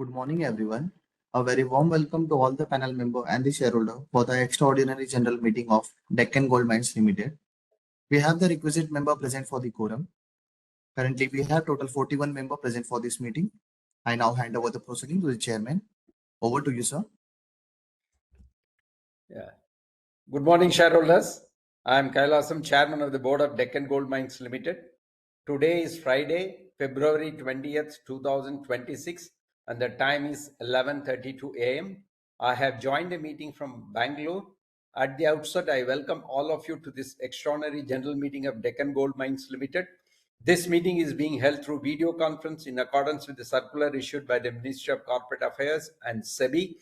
Good morning, everyone. A very warm welcome to all the panel member and the shareholder for the extraordinary general meeting of Deccan Gold Mines Limited. We have the requisite member present for the quorum. Currently, we have total 41 member present for this meeting. I now hand over the proceeding to the chairman. Over to you, sir. Yeah. Good morning, shareholders. I am Kailasam, Chairman of the Board of Deccan Gold Mines Limited. Today is Friday, February 20th, 2026, and the time is 11:32 a.m. I have joined the meeting from Bangalore. At the outset, I welcome all of you to this extraordinary general meeting of Deccan Gold Mines Limited. This meeting is being held through video conference in accordance with the circular issued by the Ministry of Corporate Affairs and SEBI.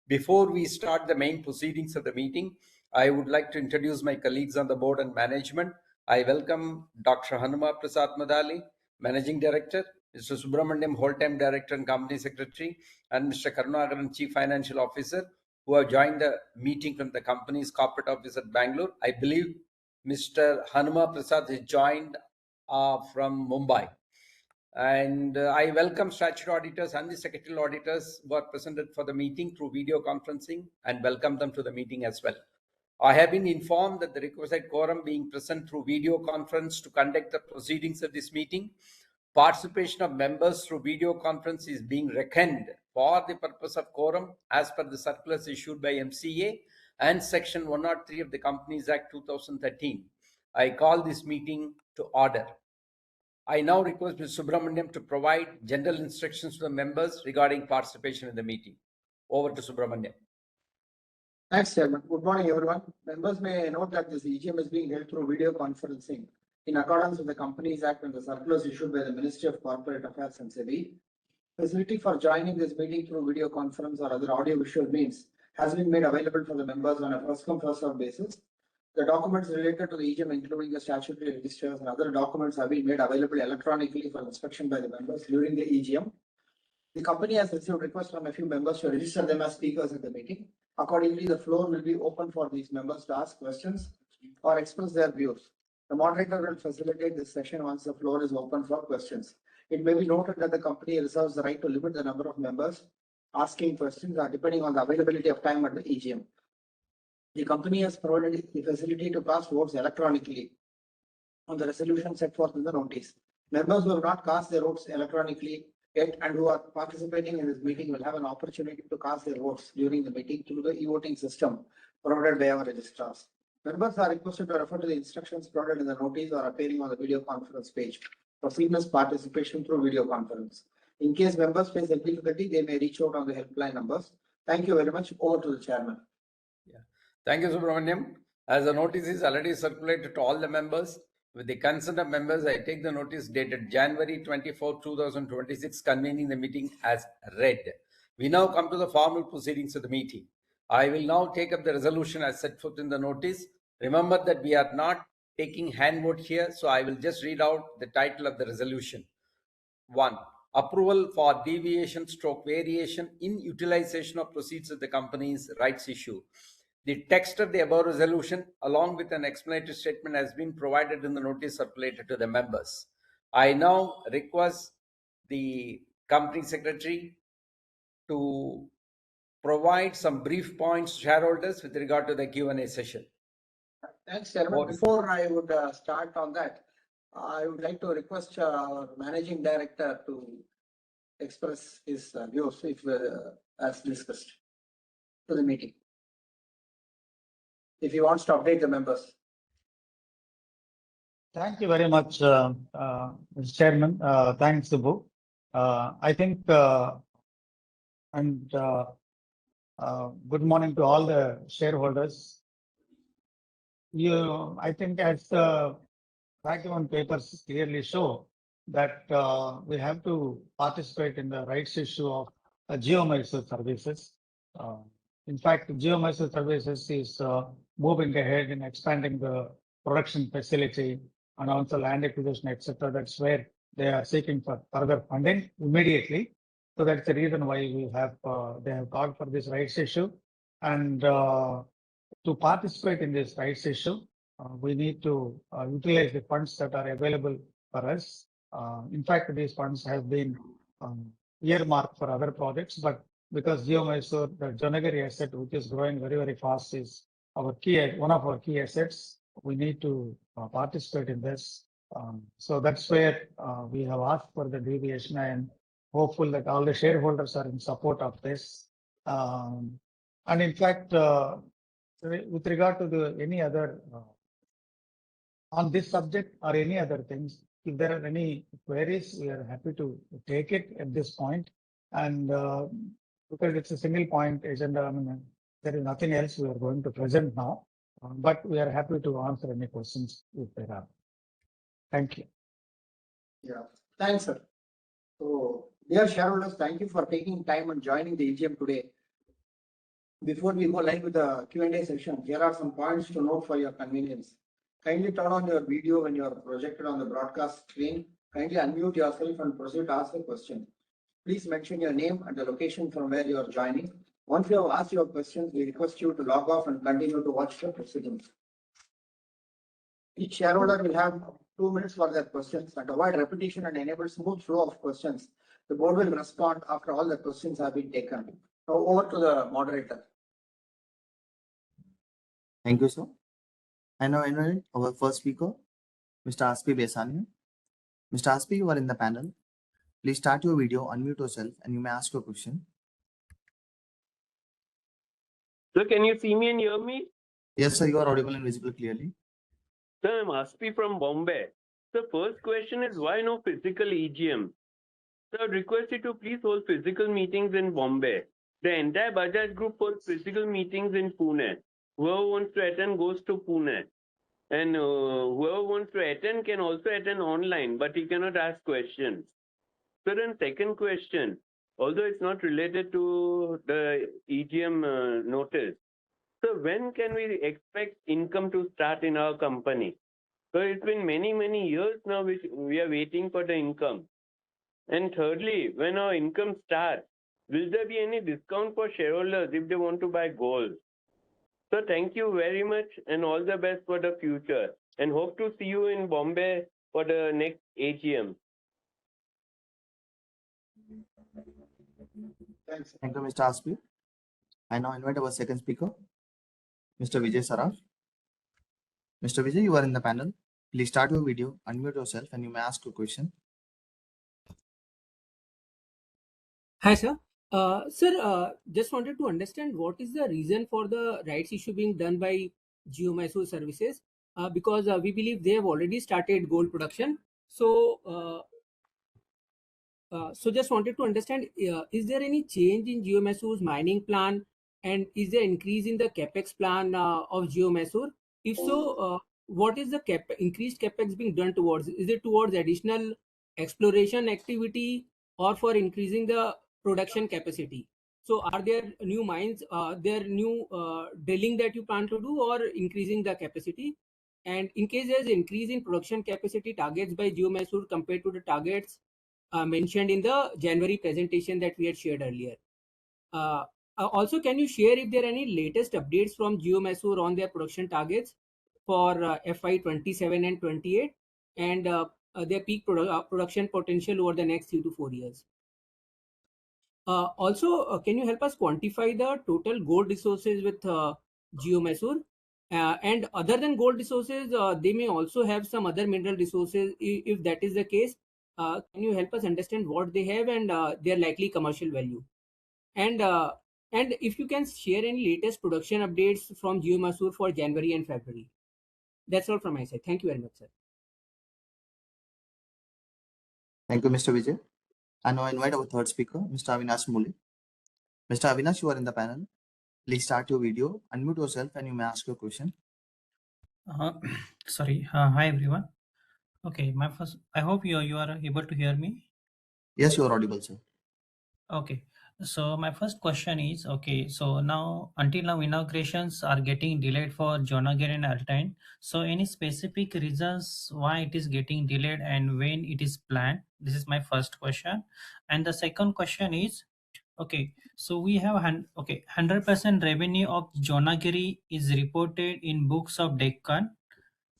Before we start the main proceedings of the meeting, I would like to introduce my colleagues on the board and management. I welcome Dr. Hanuma Prasad Madali, Managing Director, Mr. Subramaniam, Whole-Time Director and Company Secretary, and Mr. Karunagaran, Chief Financial Officer, who have joined the meeting from the company's corporate office at Bangalore. I believe Mr. Hanuma Prasad has joined from Mumbai. And I welcome statutory auditors and the secretarial auditors who are presented for the meeting through video conferencing and welcome them to the meeting as well. I have been informed that the requisite quorum being present through video conference to conduct the proceedings of this meeting. Participation of members through video conference is being reckoned for the purpose of quorum as per the circulars issued by MCA and Section 103 of the Companies Act 2013. I call this meeting to order. I now request Mr. Subramaniam to provide general instructions to the members regarding participation in the meeting. Over to Subramaniam. Thanks, Chairman. Good morning, everyone. Members may note that this EGM is being held through video conferencing in accordance with the Companies Act and the circulars issued by the Ministry of Corporate Affairs and SEBI. Facility for joining this meeting through video conference or other audio-visual means has been made available for the members on a first-come, first-served basis. The documents related to the EGM, including the statutory registers and other documents, have been made available electronically for inspection by the members during the EGM. The company has received requests from a few members to register them as speakers at the meeting. Accordingly, the floor will be open for these members to ask questions or express their views. The moderator will facilitate this session once the floor is open for questions. It may be noted that the company reserves the right to limit the number of members asking questions depending on the availability of time at the EGM. The company has provided the facility to cast votes electronically on the resolution set forth in the notice. Members who have not cast their votes electronically yet and who are participating in this meeting will have an opportunity to cast their votes during the meeting through the e-voting system provided by our registrars. Members are requested to refer to the instructions provided in the notice or appearing on the video conference page for seamless participation through video conference. In case members face difficulty, they may reach out on the helpline numbers. Thank you very much. Over to the chairman. Thank you, Subramaniam. As the notice is already circulated to all the members, with the consent of members, I take the notice dated January 24, 2026, convening the meeting as read. We now come to the formal proceedings of the meeting. I will now take up the resolution as set forth in the notice. Remember that we are not taking hand vote here, so I will just read out the title of the resolution. 1. Approval for deviation/variation in utilization of proceeds of the company's rights issue. The text of the above resolution, along with an explanatory statement, has been provided in the notice circulated to the members. I now request the company secretary to provide some brief points to shareholders with regard to the Q&A session. Thanks, Chairman. Before I would start on that, I would like to request our Managing Director to express his views, as discussed, to the meeting, if he wants to update the members. Thank you very much, Mr. Chairman. Thanks, Subbu. I think, good morning to all the shareholders. I think as the document papers clearly show that we have to participate in the rights issue of Geomysore Services. In fact, Geomysore Services is moving ahead in expanding the production facility and also land acquisition, etc. That's where they are seeking for further funding immediately. So that's the reason why they have called for this rights issue. And to participate in this rights issue, we need to utilize the funds that are available for us. In fact, these funds have been earmarked for other projects, but because Geo-Mysore, the Jonagiri asset, which is growing very, very fast, is one of our key assets. We need to participate in this. So that's where we have asked for the deviation, and hopeful that all the shareholders are in support of this. And in fact, with regard to any other on this subject or any other things, if there are any queries, we are happy to take it at this point. And because it's a single point agenda, I mean, there is nothing else we are going to present now, but we are happy to answer any questions if there are. Thank you. Yeah, thanks, sir. So, dear shareholders, thank you for taking time and joining the EGM today. Before we go live with the Q&A session, here are some points to note for your convenience. Kindly turn on your video when you are projected on the broadcast screen. Kindly unmute yourself and proceed to ask the question. Please mention your name and the location from where you are joining. Once you have asked your questions, we request you to log off and continue to watch the proceedings. Each shareholder will have 2 minutes for their questions. And avoid repetition and enable smooth flow of questions. The board will respond after all the questions have been taken. Now over to the moderator. Thank you, sir. I now invite our first speaker, Mr. Aspi Besania. Mr. Aspi, you are in the panel. Please start your video, unmute yourself, and you may ask your question. Sir, can you see me and hear me? Yes, sir, you are audible and visible clearly. Sir, I'm Aspi from Bombay. The first question is, why no physical EGM? Sir, I request you to please hold physical meetings in Bombay. The entire Bajaj Group holds physical meetings in Pune. Whoever wants to attend goes to Pune. And whoever wants to attend can also attend online, but he cannot ask questions. Sir, and second question, although it's not related to the EGM notice, so when can we expect income to start in our company? So it's been many, many years now which we are waiting for the income. And thirdly, when our income starts, will there be any discount for shareholders if they want to buy gold? So thank you very much and all the best for the future. And hope to see you in Bombay for the next AGM. Thanks. Thank you, Mr. Aspi. I now invite our second speaker, Mr. Vijay Saraf. Mr. Vijay, you are in the panel. Please start your video, unmute yourself, and you may ask your question. Hi, sir. Sir, just wanted to understand what is the reason for the rights issue being done by Geo-Mysore Services, because we believe they have already started gold production. So just wanted to understand, is there any change in Geo-Mysore's mining plan, and is there increase in the capex plan of Geo-Mysore? If so, what is the increased capex being done towards? Is it towards additional exploration activity or for increasing the production capacity? So are there new mines, there new drilling that you plan to do, or increasing the capacity? And in case there's increase in production capacity targets by Geo-Mysore compared to the targets mentioned in the January presentation that we had shared earlier. Also, can you share if there are any latest updates from Geo-Mysore on their production targets for FY 27 and 28 and their peak production potential over the next 3 to 4 years? Also, can you help us quantify the total gold resources with Geo-Mysore? And other than gold resources, they may also have some other mineral resources. If that is the case, can you help us understand what they have and their likely commercial value? And if you can share any latest production updates from Geo-Mysore for January and February. That's all from my side. Thank you very much, sir. Thank you, Mr. Vijay. I now invite our third speaker, Mr. Avinash Mule. Mr. Avinash, you are in the panel. Please start your video, unmute yourself, and you may ask your question. Sorry. Hi, everyone. Okay, I hope you are able to hear me. Yes, you are audible, sir. Okay. So my first question is, okay, so until now inaugurations are getting delayed for Jonagiri and Altain. So any specific reasons why it is getting delayed and when it is planned? This is my first question. And the second question is, okay, so we have 100% revenue of Jonagiri is reported in books of Deccan.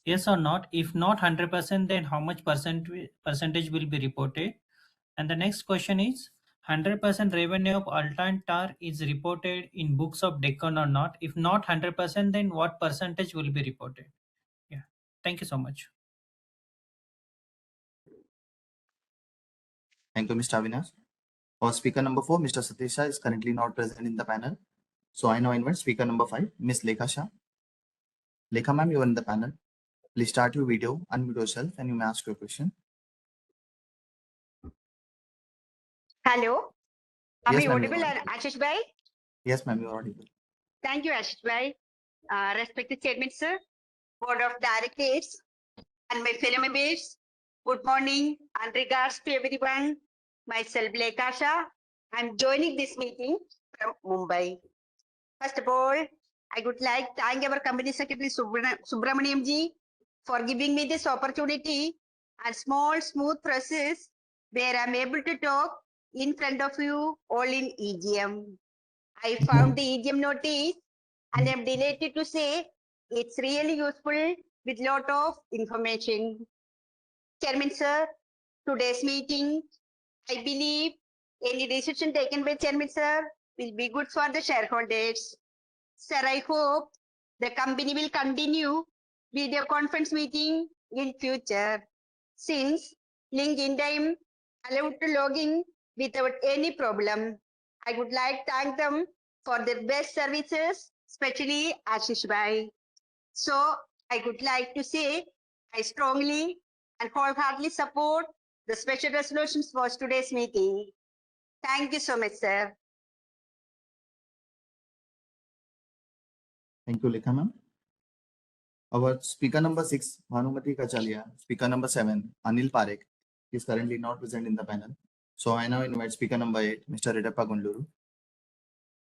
Yes or not? If not 100%, then how much percentage will be reported? And the next question is, 100% revenue of Altan Tar is reported in books of Deccan or not? If not 100%, then what percentage will be reported? Yeah. Thank you so much. Thank you, Mr. Avinash. Our speaker number 4, Mr. Satish Shah, is currently not present in the panel. So I now invite speaker number 5, Ms. Lekha Shah. Lekha ma'am, you are in the panel. Please start your video, unmute yourself, and you may ask your question. Hello. Am Yes, I ma'am, you audible, are audible. Ashish Bhai? Yes, ma'am, you are audible. Thank you, Ashish Bhai. Respected Chairman, sir, Board of Directors, and my fellow members, good morning and regards to everyone. Myself, Lekha Shah. I'm joining this meeting from Mumbai. First of all, I would like to thank our Company Secretary Subramaniam ji for giving me this opportunity and small, smooth process where I'm able to talk in front of you all in EGM. I found the EGM notice and I'm delighted to say it's really useful with lot of information. Chairman sir, today's meeting, I believe any decision taken by Chairman sir will be good for the shareholders. Sir, I hope the company will continue video conference meeting in future since link in time allowed to log in without any problem. I would like to thank them for their best services, especially Ashish Bhai. So I would like to say I strongly and wholeheartedly support the special resolutions for today's meeting. Thank you so much, sir. Thank you, Lekha ma'am. Our speaker number 6, Bhanumati Kachalia. Speaker number 7, Anil Parekh, is currently not present in the panel. So I now invite speaker number 8, Mr. Redappa Gundluru.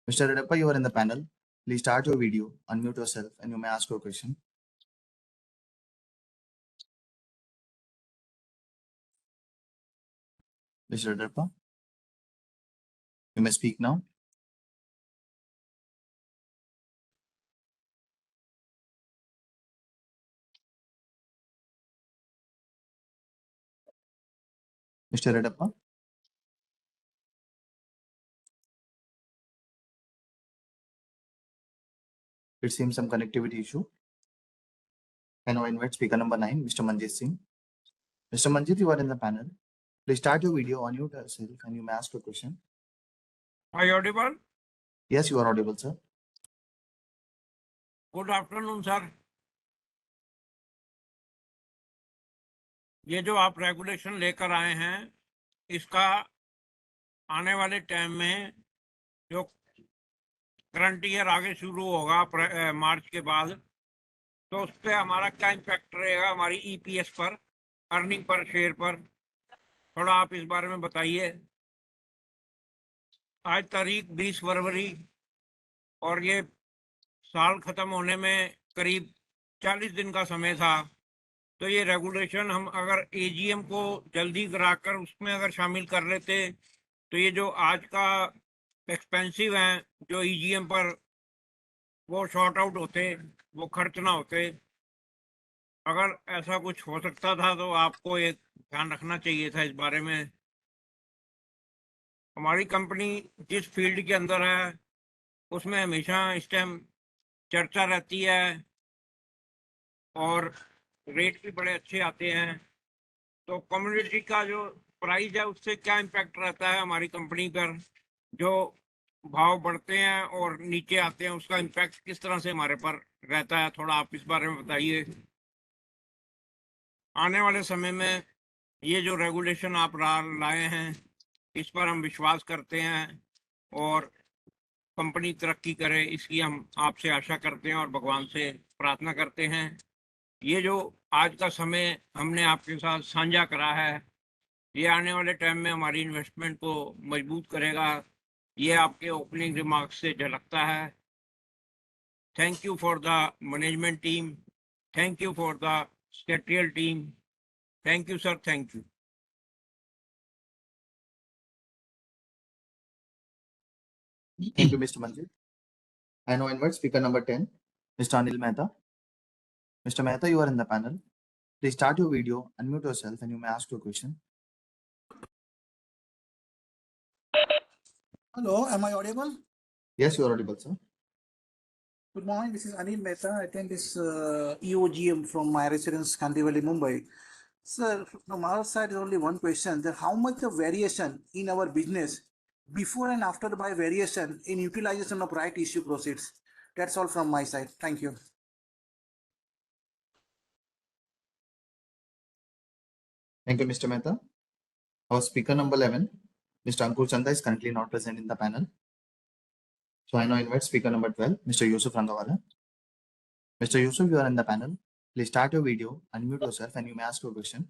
Mr. Redappa, you are in the panel. Please start your video, unmute yourself, and you may ask your question. Mr. Redappa, you may speak now. Mr. Redappa. It seems some connectivity issue. I now invite speaker number 9, Mr. Manjit Singh. Mr. Manjit, you are in the panel. Please start your video, unmute yourself, and you may ask your question. Are you audible? Yes, you are audible, sir. Good afternoon, sir. ये जो आप regulation लेकर आए हैं इसका आने वाले time में जो करंट ईयर आगे शुरू होगा मार्च के बाद तो उस पर हमारा क्या इम्पैक्ट रहेगा हमारी ईपीएस पर अर्निंग पर शेयर पर थोड़ा आप इस बारे में बताइए। आज तारीख 20 फरवरी और ये साल खत्म होने में करीब 40 दिन का समय था तो ये रेगुलेशन हम अगर एजीएम को जल्दी कराकर उसमें अगर शामिल कर लेते तो ये जो आज का एक्सपेंसिव हैं जो ईजीएम पर वो शॉर्ट आउट होते वो खर्च ना होते। अगर ऐसा कुछ हो सकता था तो आपको एक ध्यान रखना चाहिए था इस बारे में। हमारी कंपनी जिस फील्ड के अंदर है उसमें हमेशा इस टाइम चर्चा रहती है और रेट भी बड़े अच्छे आते हैं तो कम्युनिटी का जो प्राइस है उससे क्या इम्पैक्ट रहता है हमारी कंपनी पर जो भाव बढ़ते हैं और नीचे आते हैं उसका इम्पैक्ट किस तरह से हमारे पर रहता है थोड़ा आप इस बारे में बताइए। आने वाले समय में ये जो रेगुलेशन आप लाए हैं इस पर हम विश्वास करते हैं और कंपनी तरक्की करे इसकी हम आपसे आशा करते हैं और भगवान से प्रार्थना करते हैं। ये जो आज का समय हमने आपके साथ साझा करा है ये आने वाले टाइम में हमारी इन्वेस्टमेंट को मजबूत करेगा ये आपके ओपनिंग रिमार्क्स से झलकता है। Thank you for the management team, thank you for the secretarial team, thank you sir, thank you. Thank you, Mr. Manjit. I now invite speaker number 10, Mr. Anil Mehta. Mr. Mehta, you are in the panel. Please start your video, unmute yourself, and you may ask your question. Hello, am I audible? Yes, you are audible, sir. Good morning, this is Anil Mehta. I attend this EOGM from my residence, Kandivali, Mumbai. Sir, from our side is only one question, that how much of variation in our business before and after by variation in utilization of right issue proceeds? That's all from my side. Thank you. Thank you, Mr. Mehta. Our speaker number 11, Mr. Ankur Chanda, is currently not present in the panel. So I now invite speaker number 12, Mr. Yusuf Rangawala. Mr. Yusuf, you are in the panel. Please start your video, unmute yourself, and you may ask your question.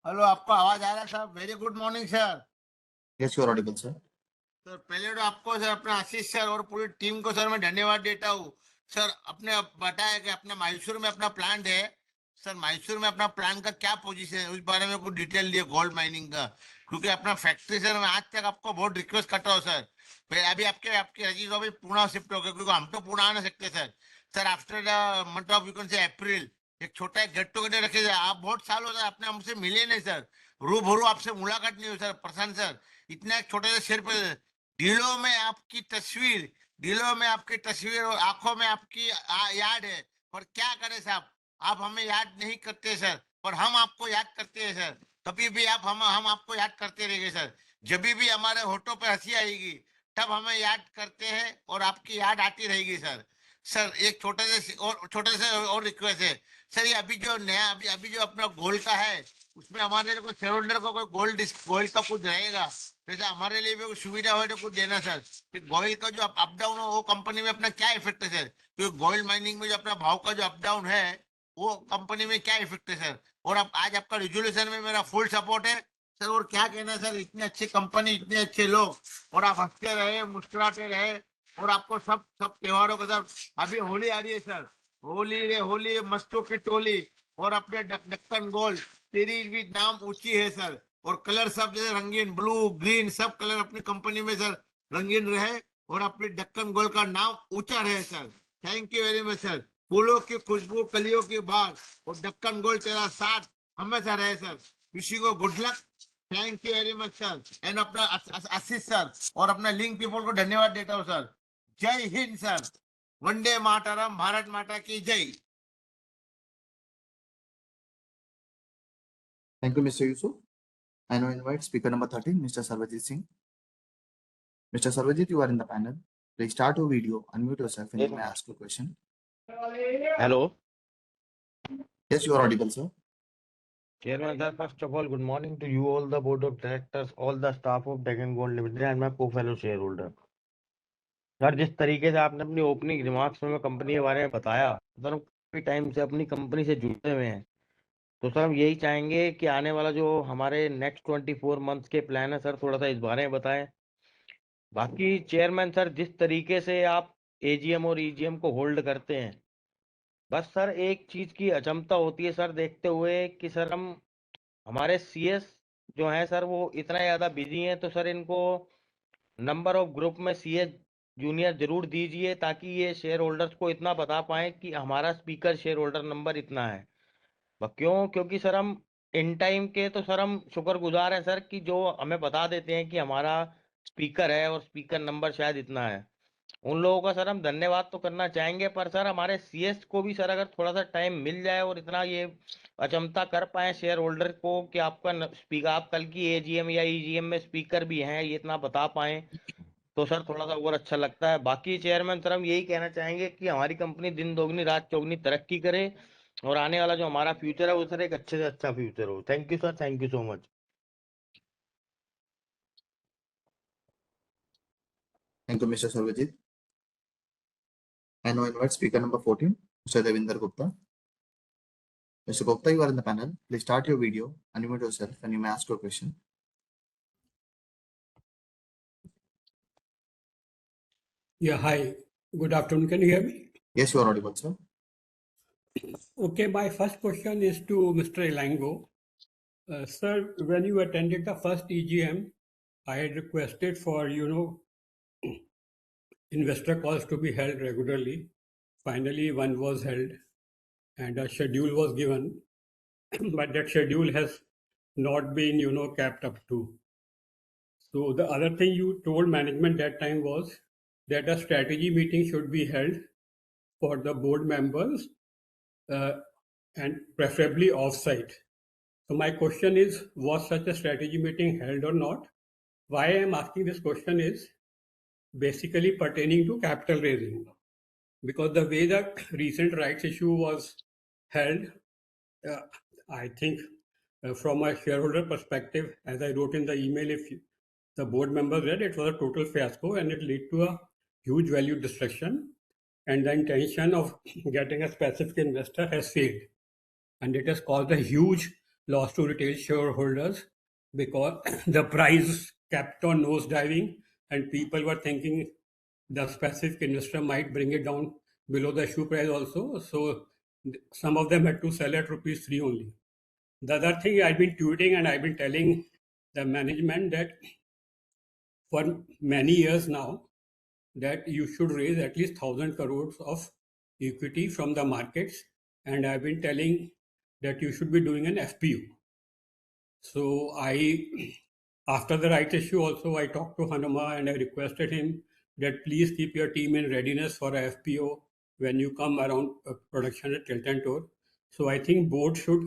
Hello, आपको आवाज आ रहा है sir? Very good morning sir. Yes, you are audible, sir. Sir पहले तो आपको sir अपना आशीष sir और पूरी टीम को सर मैं धन्यवाद देता हूँ. सर आपने बताया कि अपने मैसूर में अपना प्लांट है. सर मैसूर में अपना प्लांट का क्या पोजीशन है उस बारे में कुछ डिटेल दिए गोल्ड माइनिंग का, क्योंकि अपना फैक्ट्री सर मैं आज तक आपको बहुत रिक्वेस्ट करता हूँ सर. फिर अभी आपके रजीज अभी पुणे शिफ्ट हो गए, क्योंकि हम तो पुणे आ नहीं सकते sir. Sir after the month of you can say April एक छोटा गेट टुगेदर रखे जाए. आप बहुत साल हो सर आपने हमसे मिले नहीं सर, रूबरू आपसे मुलाकात नहीं हुई सर. प्रशांत सर इतना एक छोटे से शेर पे दिलों में आपकी तस्वीर, दिलों में आपकी तस्वीर और आंखों में आपकी याद है. पर क्या करें साहब, आप हमें याद नहीं करते सर, पर हम आपको याद करते हैं सर. कभी भी आप हम आपको याद करते रहेंगे सर. जब भी हमारे होठों पे हंसी आएगी तब हमें याद करते हैं और आपकी याद आती रहेगी सर. सर एक छोटे से और रिक्वेस्ट है सर. ये अभी जो नया अभी जो अपना गोल्ड का है उसमें हमारे को शेयर होल्डर को कोई गोल्ड का कुछ रहेगा, जैसे हमारे लिए भी कुछ सुविधा हो तो कुछ देना सर. फिर गोल्ड का जो अप डाउन हो वो कंपनी में अपना क्या इफेक्ट है सर, क्योंकि गोल्ड माइनिंग में जो अपना भाव का जो अप डाउन है वो कंपनी में क्या इफेक्ट है सर. और अब आज आपका रिजोल्यूशन में मेरा फुल सपोर्ट है सर. और क्या कहना सर, इतनी अच्छी कंपनी, इतने अच्छे लोग, और आप हंसते रहे, मुस्कुराते रहे, और आपको सब त्योहारों का सर. अभी होली आ रही है सर, होली मस्तों की टोली, और अपने डक्कन गोल्ड तेरी भी नाम ऊंची है सर. और कलर सब जैसे रंगीन, ब्लू ग्रीन सब कलर अपनी कंपनी में सर रंगीन रहे, और अपने डक्कन गोल्ड का नाम ऊंचा रहे sir. Thank you very much sir. फूलों की खुशबू, कलियों की बात, और डक्कन गोल्ड तेरा साथ हमेशा रहे सर. विशिंग को good luck. Thank you very much sir. And अपना आशीष सर और अपना लिंक पीपल को धन्यवाद देता हूँ सर. जय हिंद सर. वंदे मातरम. भारत माता की जय. Thank you, Mr. Yusuf. I now invite speaker number 13, Mr. Sarvajit Singh. Mr. Sarvajit, you are in the panel. Please start your video, unmute yourself, and you may ask your question. Hello. Yes, you are audible, sir. Chairman sir, first of all, good morning to you, all the board of directors, all the staff of Deccan Gold Limited and my co-fellow shareholder. Sir जिस तरीके से आपने अपनी opening remarks में company के बारे में बताया, सर हम काफी टाइम से अपनी कंपनी से जुड़े हुए हैं, तो सर हम यही चाहेंगे कि आने वाला जो हमारे नेक्स्ट 24 मंथ्स के प्लान है सर थोड़ा सा इस बारे में बताएं. बाकी चेयरमैन सर जिस तरीके से आप एजीएम और ईजीएम को होल्ड करते हैं, बस सर एक चीज की अचंभता होती है सर देखते हुए कि सर हमारे सीएस जो हैं सर वो इतना ज्यादा बिजी हैं, तो सर इनको नंबर ऑफ ग्रुप में सीएस जूनियर जरूर दीजिए ताकि ये शेयर होल्डर्स को इतना बता पाए कि हमारा स्पीकर शेयर होल्डर नंबर इतना है. क्यों? क्योंकि सर हम इन टाइम के तो सर हम शुक्रगुजार हैं सर कि जो हमें बता देते हैं कि हमारा स्पीकर है और स्पीकर नंबर शायद इतना है. उन लोगों का सर हम धन्यवाद तो करना चाहेंगे, पर सर हमारे सीएस को भी सर अगर थोड़ा सा टाइम मिल जाए और इतना ये अचंभता कर पाए शेयर होल्डर को कि आपका स्पीकर, आप कल की एजीएम या ईजीएम में स्पीकर भी हैं, ये इतना बता पाए तो सर थोड़ा सा और अच्छा लगता है. बाकी चेयरमैन सर हम यही कहना चाहेंगे कि हमारी कंपनी दिन दोगुनी रात चौगुनी तरक्की करे और आने वाला जो हमारा फ्यूचर है वो सर एक अच्छे से अच्छा फ्यूचर हो. Thank you sir. Thank you so much. Thank you, Mr. Sarvajit. I now invite speaker number 14, Mr. Devinder Gupta. Mr. Gupta, you are in the panel. Please start your video, unmute yourself, and you may ask your question. Yeah, hi. Good afternoon. Can you hear me? Yes, you are audible, sir. Okay, my first question is to Mr. Elango. Sir, when you attended the first EGM, I had requested for, investor calls to be held regularly. Finally, one was held and a schedule was given, but that schedule has not been, kept up to. So the other thing you told management that time was that a strategy meeting should be held for the board members and preferably off-site. So my question is, was such a strategy meeting held or not? Why I am asking this question is basically pertaining to capital raising. Because the way the recent rights issue was held, I think from a shareholder perspective, as I wrote in the email, if the board members read, it was a total fiasco and it led to a huge value destruction. And the intention of getting a specific investor has failed. And it has caused a huge loss to retail shareholders because the price kept on nosediving and people were thinking the specific investor might bring it down below the issue price also. So some of them had to sell at rupees 3 only. The other thing I've been tweeting and I've been telling the management that for many years now, that you should raise at least 1,000 crores of equity from the markets. And I've been telling that you should be doing an FPU. So after the rights issue also, I talked to Hanuma and I requested him that please keep your team in readiness for a FPO when you come around production at Tilton Tour. So I think board should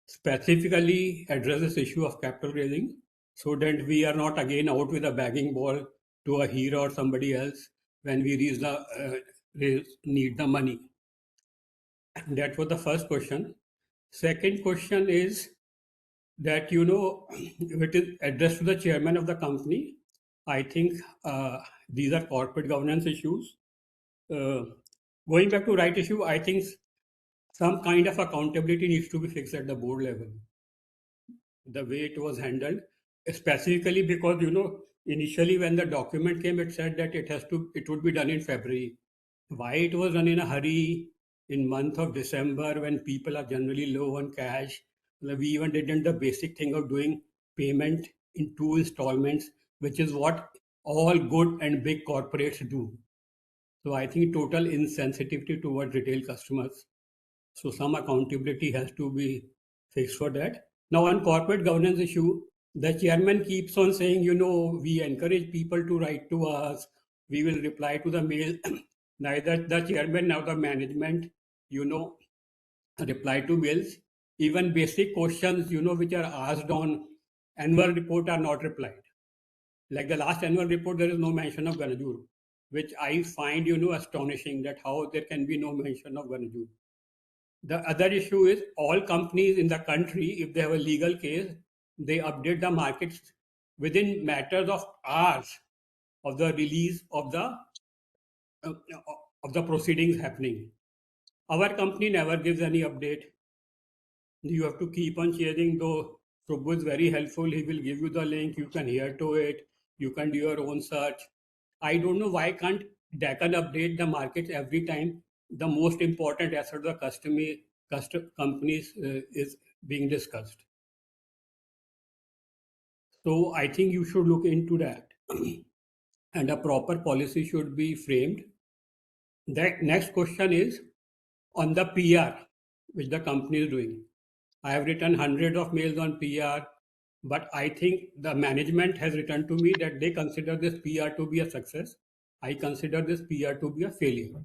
specifically address this issue of capital raising so that we are not again out with a bagging ball to a hero or somebody else when we need the money. That was the first question. Second question is that, it is addressed to the chairman of the company. I think these are corporate governance issues. Going back to right issue, I think some kind of accountability needs to be fixed at the board level. The way it was handled, specifically because, initially when the document came, it said that it would be done in February. Why it was done in a hurry in month of December when people are generally low on cash? We even didn't the basic thing of doing payment in 2 installments, which is what all good and big corporates do. So I think total insensitivity towards retail customers. So some accountability has to be fixed for that. Now on corporate governance issue, the chairman keeps on saying, we encourage people to write to us. We will reply to the mail. Neither the chairman nor the management, reply to mails. Even basic questions, which are asked on annual report are not replied. Like the last annual report, there is no mention of Ganajur, which I find, astonishing that how there can be no mention of Ganajur. The other issue is all companies in the country, if they have a legal case, they update the markets within matters of hours of the release of the proceedings happening. Our company never gives any update. You have to keep on sharing, though Prabhu is very helpful. He will give you the link. You can hear to it. You can do your own search. I don't know why can't Deccan update the markets every time the most important asset of the companies is being discussed. So I think you should look into that. And a proper policy should be framed. The next question is on the PR, which the company is doing. I have written hundreds of mails on PR, but I think the management has written to me that they consider this PR to be a success. I consider this PR to be a failure.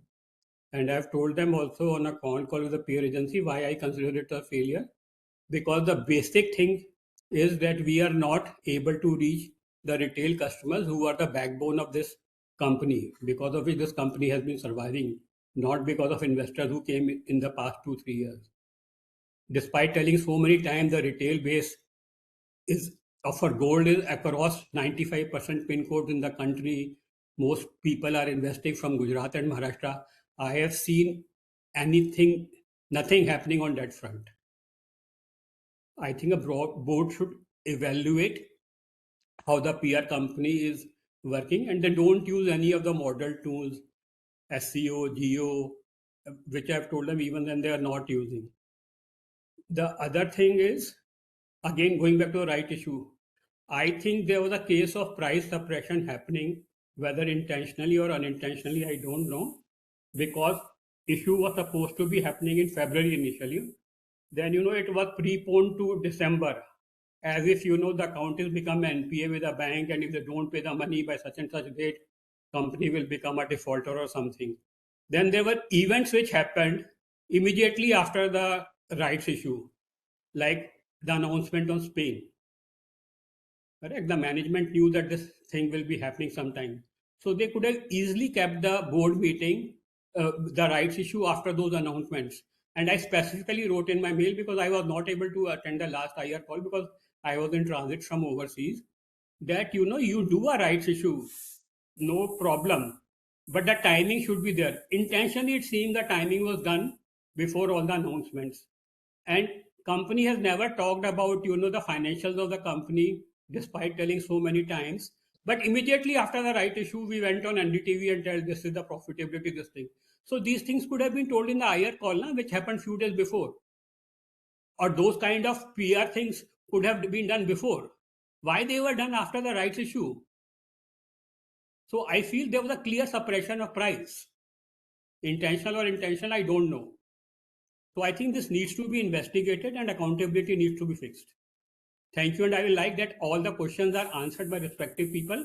And I have told them also on a call with the PR agency why I consider it a failure. Because the basic thing is that we are not able to reach the retail customers who are the backbone of this company, because of which this company has been surviving, not because of investors who came in the past 2-3 years. Despite telling so many times the retail base for gold is across 95% pin codes in the country. Most people are investing from Gujarat and Maharashtra. I have seen nothing happening on that front. I think a board should evaluate how the PR company is working, and they don't use any of the model tools, SEO, Geo, which I've told them even then they are not using. The other thing is, again, going back to the right issue, I think there was a case of price suppression happening, whether intentionally or unintentionally, I don't know, because issue was supposed to be happening in February initially. Then, it was preponed to December. as if the account is become NPA with a bank, and if they don't pay the money by such and such date, company will become a defaulter or something. Then there were events which happened immediately after the rights issue, like the announcement on Spain. Correct. The management knew that this thing will be happening sometime, so they could have easily kept the board meeting, the rights issue after those announcements. And I specifically wrote in my mail, because I was not able to attend the last IR call because I was in transit from overseas, that you do a rights issue, no problem, but the timing should be there. Intentionally, it seemed the timing was done before all the announcements, and company has never talked about the financials of the company, despite telling so many times. But immediately after the right issue, we went on NDTV and tell this is the profitability, this thing. So these things could have been told in the IR call, which happened few days before, or those kind of PR things could have been done before. Why they were done after the rights issue? So I feel there was a clear suppression of price, intentional or intentional, I don't know. So I think this needs to be investigated and accountability needs to be fixed. Thank you, and I will like that all the questions are answered by respective people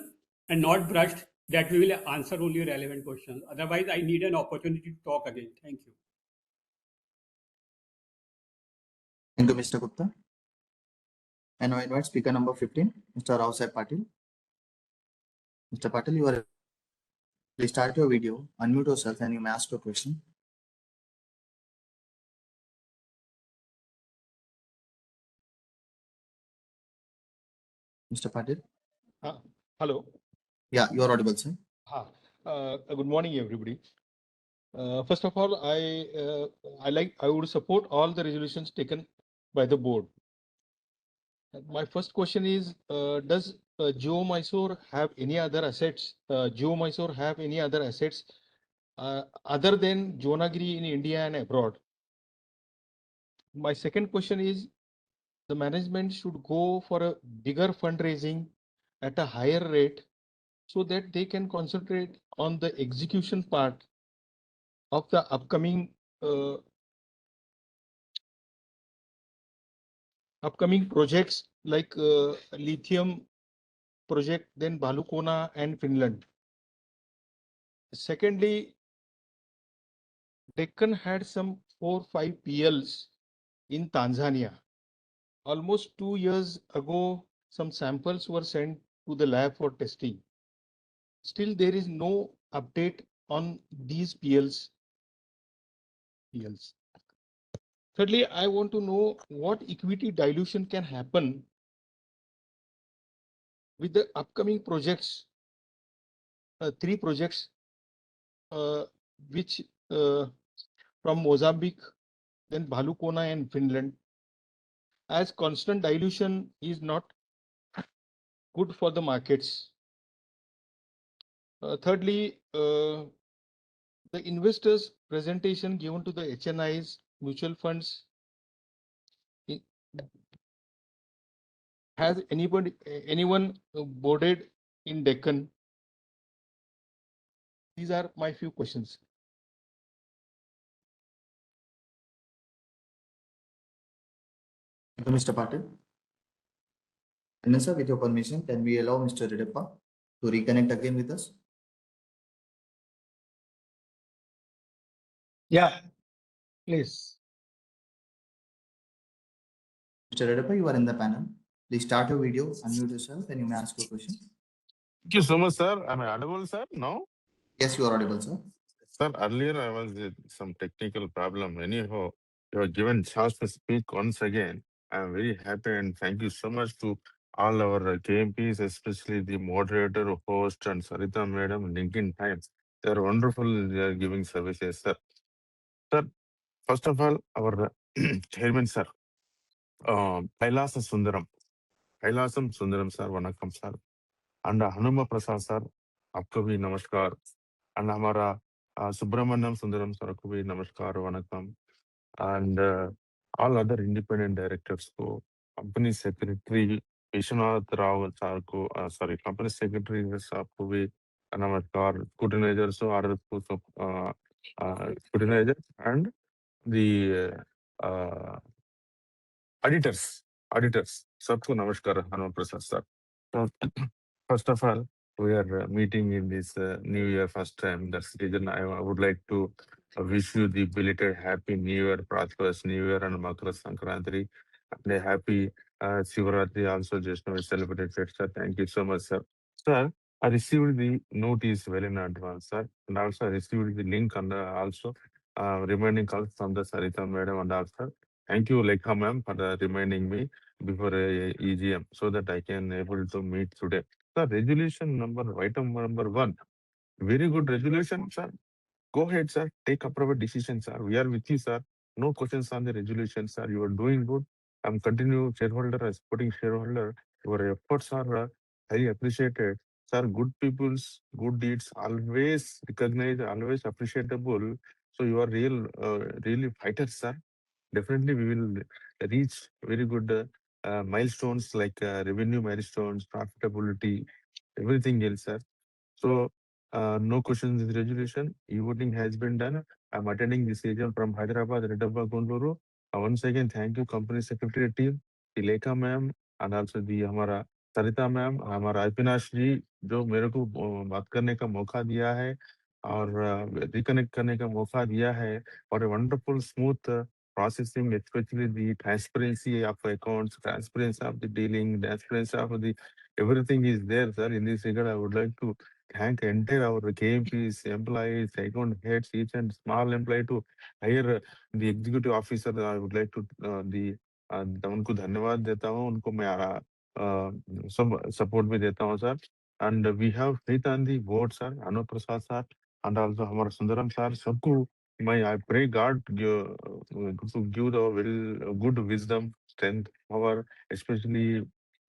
and not brushed that we will answer only relevant questions. Otherwise, I need an opportunity to talk again. Thank you. Thank you, Mr. Gupta. And I invite speaker number 15, Mr. Rao Saib Patil. Mr. Patil, you are. Please start your video, unmute yourself, and you may ask your question. Mr. Patil? Hello. Yeah, you are audible, sir. Good morning, everybody. First of all, I would support all the resolutions taken by the board. My first question is, does Geo Mysore have any other assets? Geo Mysore have any other assets other than Jonagiri in India and abroad? My second question is, the management should go for a bigger fundraising at a higher rate so that they can concentrate on the execution part of the upcoming projects like lithium project, then Balukona and Finland. Secondly, Deccan had some 4-5 PLs in Tanzania. Almost 2 years ago, some samples were sent to the lab for testing. Still, there is no update on these PLs. Thirdly, I want to know what equity dilution can happen with the upcoming projects, 3 projects, which from Mozambique, then Balukona and Finland, as constant dilution is not good for the markets. Thirdly, the investors' presentation given to the HNIs, mutual funds, has anyone boarded in Deccan? These are my few questions. Thank you, Mr. Patil. And sir, with your permission, can we allow Mr. Redappa to reconnect again with us? Yeah, please. Mr. Redappa, you are in the panel. Please start your video, unmute yourself, and you may ask your question. Thank you so much, sir. Am I audible, sir? No? Yes, you are audible, sir. Sir, earlier I was with some technical problem. Anyhow, you have given chance to speak once again. I am very happy and thank you so much to all our KMPs, especially the moderator, host, and Sarita madam, LinkedIn Times. They are wonderful. They are giving services, sir. Sir, first of all, our chairman, sir, Kailasa Sundaram. Kailasam Sundaram, sir, Vanakkam, sir. And Hanuma Prasad, sir, आपको भी नमस्कार. And हमारा Subramaniam Sundaram sir को भी नमस्कार vanakkam. And all other independent directors को, company secretary Vishwanath Rao sir को, sorry, company secretary साहब को भी नमस्कार. Scrutinizers so other scrutinizers and the auditors auditors, सबको नमस्कार, Hanuman Prasad sir. So, first of all, we are meeting in this new year first time. That's the reason I would like to wish you the belated happy new year, prosperous new year, and Makara Sankranti, and a happy Sivaratri also just now we celebrated, sir. Thank you so much, sir. Sir, I received the notice well in advance, sir, and also I received the link and also remaining calls from the Sarita madam and also. Thank you, Lekha ma'am, for reminding me before EGM so that I can able to meet today. Sir, resolution item number 1. Very good resolution, sir. Go ahead, sir. Take appropriate decision, sir. We are with you, sir. No questions on the resolution, sir. You are doing good. I'm continue shareholder, supporting shareholder. Your efforts are highly appreciated. Sir, good people's good deeds always recognized, always appreciable. So you are really fighters, sir. Definitely, we will reach very good milestones like revenue milestones, profitability, everything else, sir. So, no questions in the resolution. E-voting has been done. I'm attending this agent from Hyderabad, Redabba, Gonduru. Once again, thank you, company secretary team, the Lekha ma'am, and also the हमारा सरिता ma'am, हमारा अविनाश जी जो मेरे को बात करने का मौका दिया है और रिकनेक्ट करने का मौका दिया है और a wonderful smooth processing, especially the transparency of accounts, transparency of the dealing, transparency of the everything is there, sir. In this regard, I would like to thank entire our KMPs, employees, account heads, each and small employee to hire the executive officer. I would like to उनको धन्यवाद देता हूँ, उनको मैं सब support भी देता हूँ sir. And we have faith on the board, sir, Anup Prasad sir, and also हमारा सुंदरम sir. सबको I pray God to give the good wisdom, strength, power, especially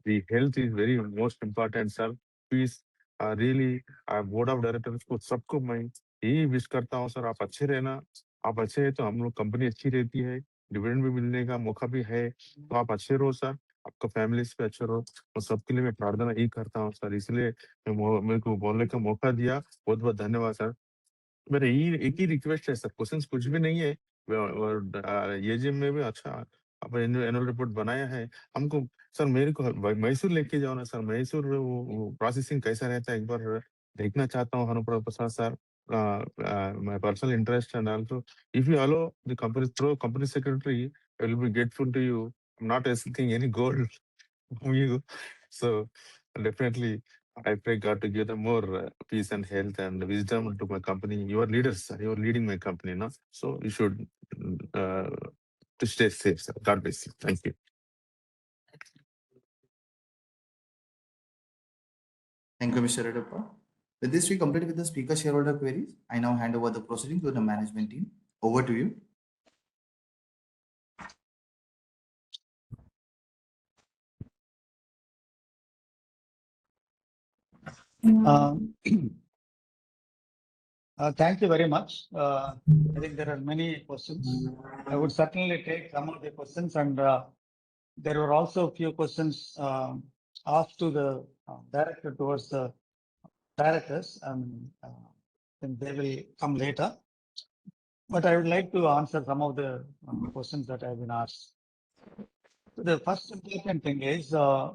the health is very most important, sir. Peace, really, board of directors को सबको मैं यही wish करता हूँ sir, आप अच्छे रहना. आप अच्छे हैं तो हम लोग कंपनी अच्छी रहती है, डिविडेंड भी मिलने का मौका भी है, तो आप अच्छे रहो सर, आपका फैमिलीज पे अच्छे रहो, और सबके लिए मैं प्रार्थना यही करता हूँ सर. इसलिए मेरे को बोलने का मौका दिया, बहुत बहुत धन्यवाद सर. मेरा एक ही रिक्वेस्ट है सर, क्वेश्चंस कुछ भी नहीं है, और ये जिम में भी अच्छा आप एनुअल रिपोर्ट बनाया है. हमको सर मेरे को मैसूर लेके जाओ ना सर, मैसूर में वो प्रोसेसिंग कैसा रहता है एक बार देखना चाहता हूँ हनुप्र प्रसाद sir. My personal interest and also if you allow the company through company secretary, I will be grateful to you. I'm not asking any gold from you, so definitely I pray God to give them more peace and health and wisdom to my company. You are leaders, sir. You are leading my company, no? So you should to stay safe, sir. God bless you. Thank you. Thank you, Mr. Redappa. With this, we complete with the speaker shareholder queries. I now hand over the proceeding to the management team. Over to you. Thank you very much. I think there are many questions. I would certainly take some of the questions, and there were also a few questions asked to the director towards the directors, and they will come later. But I would like to answer some of the questions that have been asked. So the first important thing is why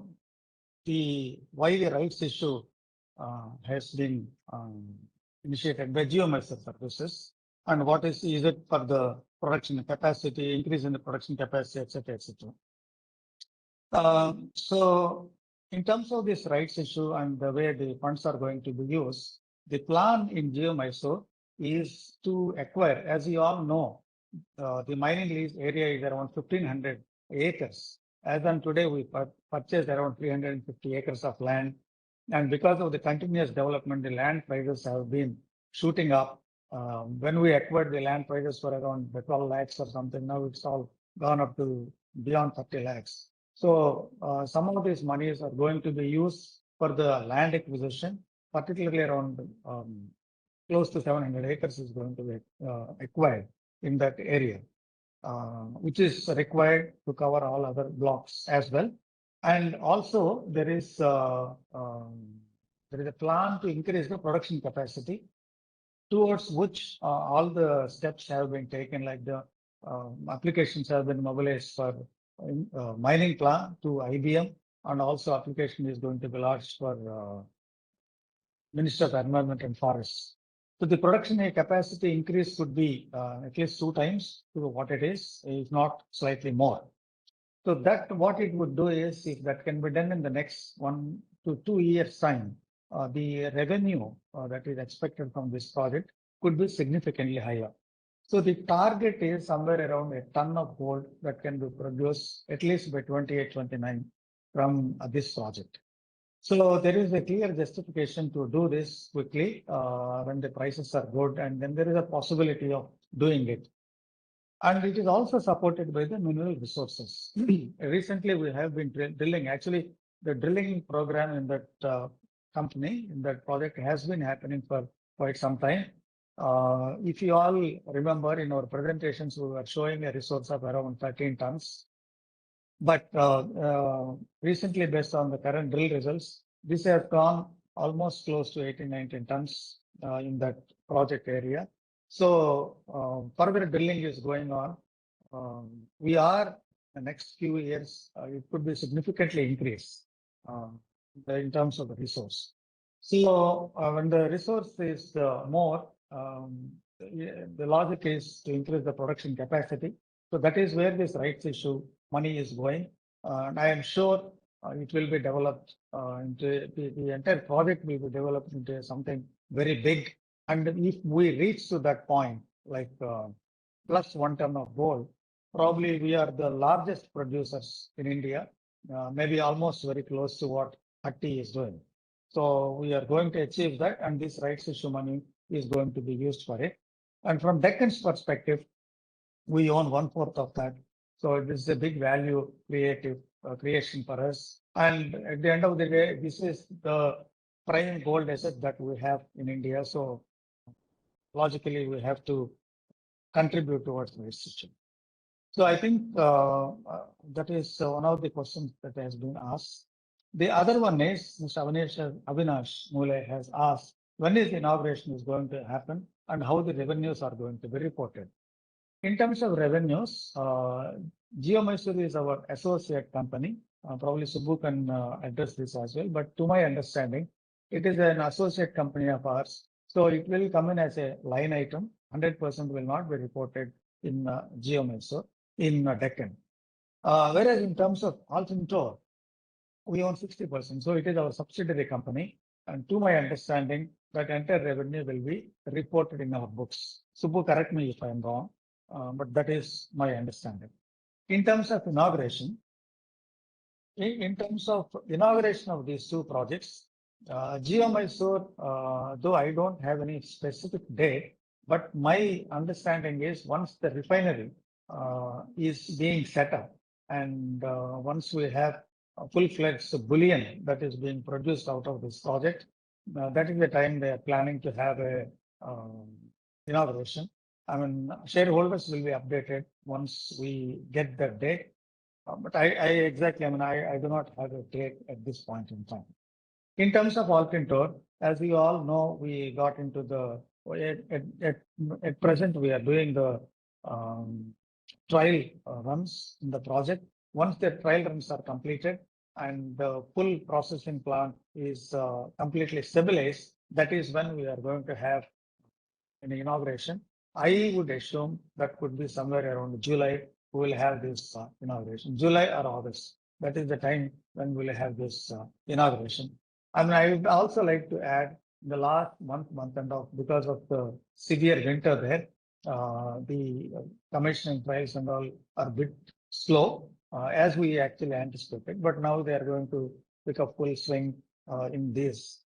the rights issue has been initiated by geomaster services, and what is it for the production capacity, increase in the production capacity, etc., etc. So in terms of this rights issue and the way the funds are going to be used, the plan in GeoMysore is to acquire, as you all know, the mining lease area is around 1,500 acres. As on today, we purchased around 350 acres of land. And because of the continuous development, the land prices have been shooting up. When we acquired, the land prices were around 12 lakhs or something. Now it's all gone up to beyond 30 lakhs. So some of these monies are going to be used for the land acquisition, particularly around close to 700 acres is going to be acquired in that area, which is required to cover all other blocks as well. And also there is a plan to increase the production capacity, towards which all the steps have been taken, like the applications have been mobilized for mining plan to IBM, and also application is going to be launched for Minister of Environment and Forests. So the production capacity increase could be at least 2 times to what it is, if not slightly more. So that what it would do is, if that can be done in the next 1 to 2 years time, the revenue that is expected from this project could be significantly higher. So the target is somewhere around a ton of gold that can be produced at least by 28-29 from this project. So there is a clear justification to do this quickly when the prices are good, and then there is a possibility of doing it. And it is also supported by the mineral resources. Recently, we have been drilling. Actually, the drilling program in that company, in that project, has been happening for quite some time. If you all remember, in our presentations, we were showing a resource of around 13 tons. But recently, based on the current drill results, this has gone almost close to 18-19 tons in that project area. So further drilling is going on. We are the next few years, it could be significantly increased in terms of the resource. So when the resource is more, the logic is to increase the production capacity. So that is where this rights issue money is going. And I am sure it will be developed into the entire project will be developed into something very big. And if we reach to that point, like plus 1 ton of gold, probably we are the largest producers in India, maybe almost very close to what Hatti is doing. So we are going to achieve that, and this rights issue money is going to be used for it. And from Deccan's perspective, we own 1/4 of that. So it is a big value creation for us. And at the end of the day, this is the prime gold asset that we have in India. So logically, we have to contribute towards the system. So I think that is one of the questions that has been asked. The other one is Mr. Avinash Mule has asked, when is the inauguration is going to happen and how the revenues are going to be reported. In terms of revenues, Geomysore is our associate company. Probably Subbu can address this as well. But to my understanding, it is an associate company of ours. So it will come in as a line item. 100% will not be reported in Geomysore in Deccan. Whereas in terms of Alfintor, we own 60%. So it is our subsidiary company. And to my understanding, that entire revenue will be reported in our books. Subbu, correct me if I am wrong. But that is my understanding. In terms of inauguration, of these 2 projects, Geomysore, though I don't have any specific date, but my understanding is once the refinery is being set up, and once we have a full-fledged bullion that is being produced out of this project, that is the time they are planning to have a inauguration. I mean, shareholders will be updated once we get the date. But I exactly, I mean, I do not have a date at this point in time. In terms of Alfintor, as you all know, we got into the, at present, we are doing the trial runs in the project. Once the trial runs are completed and the full processing plant is completely stabilized, that is when we are going to have an inauguration. I would assume that could be somewhere around July, we will have this inauguration, July or August. That is the time when we will have this inauguration. And I would also like to add, the last month and a half, because of the severe winter there, the commissioning trials and all are a bit slow, as we actually anticipated. But now they are going to pick up full swing in this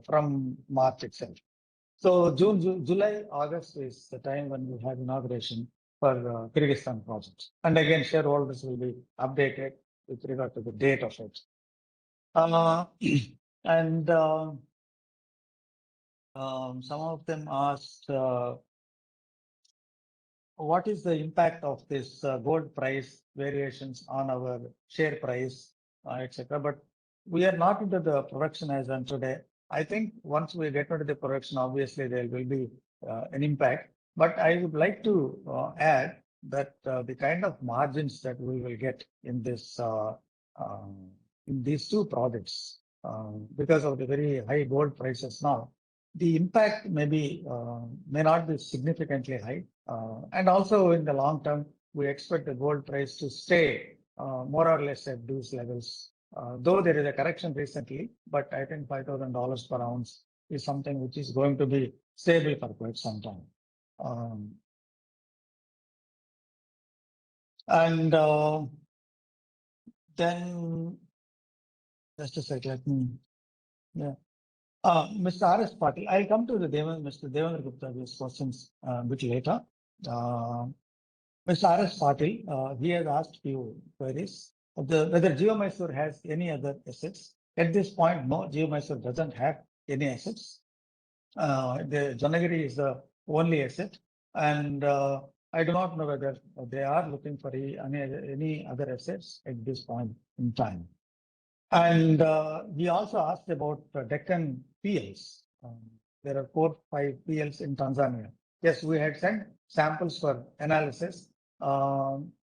from March itself. So June, July, August is the time when we have inauguration for Kyrgyzstan projects. And again, shareholders will be updated with regard to the date of it. And some of them asked, what is the impact of this gold price variations on our share price, etc. But we are not into the production as on today. I think once we get into the production, obviously there will be an impact. But I would like to add that the kind of margins that we will get in this in these two projects because of the very high gold prices now, the impact may not be significantly high, and also in the long term we expect the gold price to stay more or less at these levels. Though there is a correction recently, but I think $5,000 per ounce is something which is going to be stable for quite some time. And then just a sec, let me, yeah. Mr. R.S. Patil, I'll come to the Mr. Devendra Gupta's questions a bit later. Mr. R.S. Patil, he has asked few queries. Whether Geomysore has any other assets. At this point, no, Geomysore doesn't have any assets. The Janagiri is the only asset, and I do not know whether they are looking for any other assets at this point in time. And we also asked about Deccan PLs. There are 4-5 PLs in Tanzania. Yes, we had sent samples for analysis.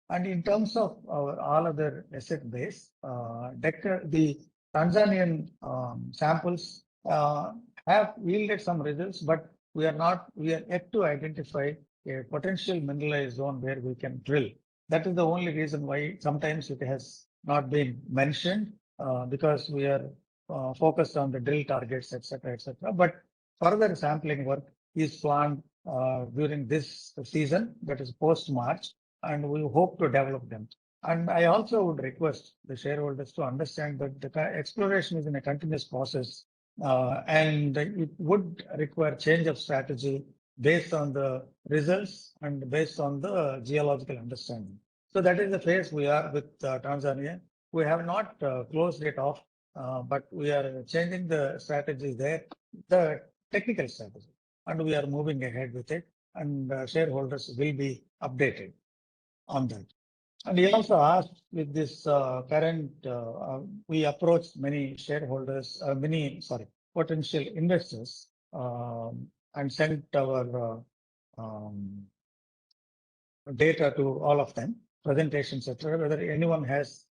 And in terms of our all other asset base, the Tanzanian samples have yielded some results, but we are yet to identify a potential mineralized zone where we can drill. That is the only reason why sometimes it has not been mentioned, because we are focused on the drill targets, etc., etc. But further sampling work is planned during this season, that is post-March, and we hope to develop them. And I also would request the shareholders to understand that the exploration is in a continuous process, and it would require change of strategy based on the results and based on the geological understanding. So that is the phase we are with Tanzania. We have not closed it off, but we are changing the strategy there, the technical strategy, and we are moving ahead with it, and shareholders will be updated on that. And he also asked with this current, we approached many shareholders, potential investors, and sent our data to all of them, presentations, etc., whether anyone has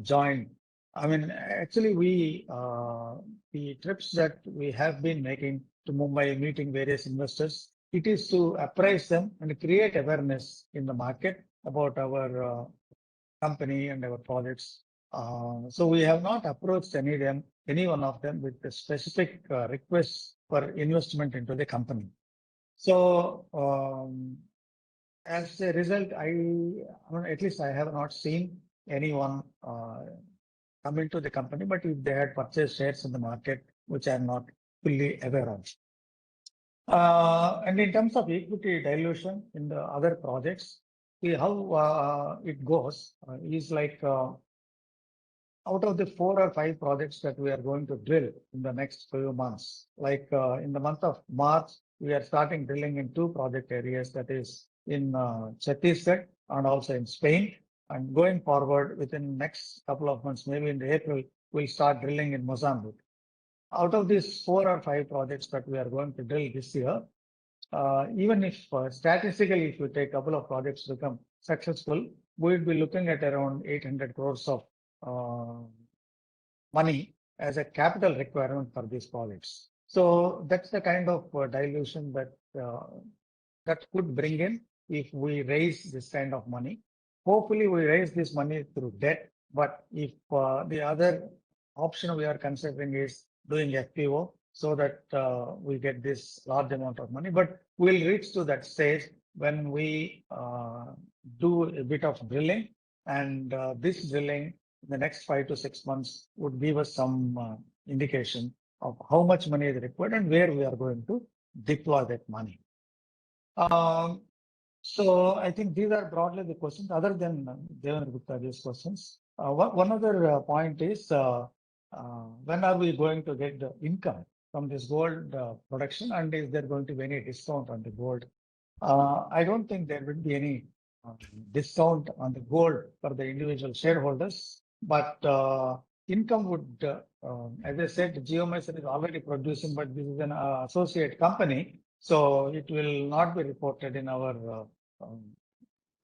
joined. I mean, actually, the trips that we have been making to Mumbai, meeting various investors, it is to apprise them and create awareness in the market about our company and our projects. So we have not approached any one of them with a specific request for investment into the company. So as a result, I mean, at least I have not seen anyone come into the company, but if they had purchased shares in the market, which I'm not fully aware of. And in terms of equity dilution in the other projects, how it goes is like out of the 4 or 5 projects that we are going to drill in the next few months, like in the month of March, we are starting drilling in 2 project areas, that is in Chhattisgarh and also in Spain. And going forward within next couple of months, maybe in April, we'll start drilling in Mozambique. Out of these 4 or 5 projects that we are going to drill this year, even if statistically, if we take a couple of projects to become successful, we'll be looking at around 800 crores of money as a capital requirement for these projects. So that's the kind of dilution that that could bring in if we raise this kind of money. Hopefully, we raise this money through debt. But if the other option we are considering is doing FPO, so that we get this large amount of money. But we'll reach to that stage when we do a bit of drilling, and this drilling in the next 5 to 6 months would give us some indication of how much money is required and where we are going to deploy that money. So I think these are broadly the questions, other than Devendra Gupta's questions. One other point is, when are we going to get the income from this gold production, and is there going to be any discount on the gold? I don't think there will be any discount on the gold for the individual shareholders, but income would, as I said, Geomysore is already producing, but this is an associate company, so it will not be reported in our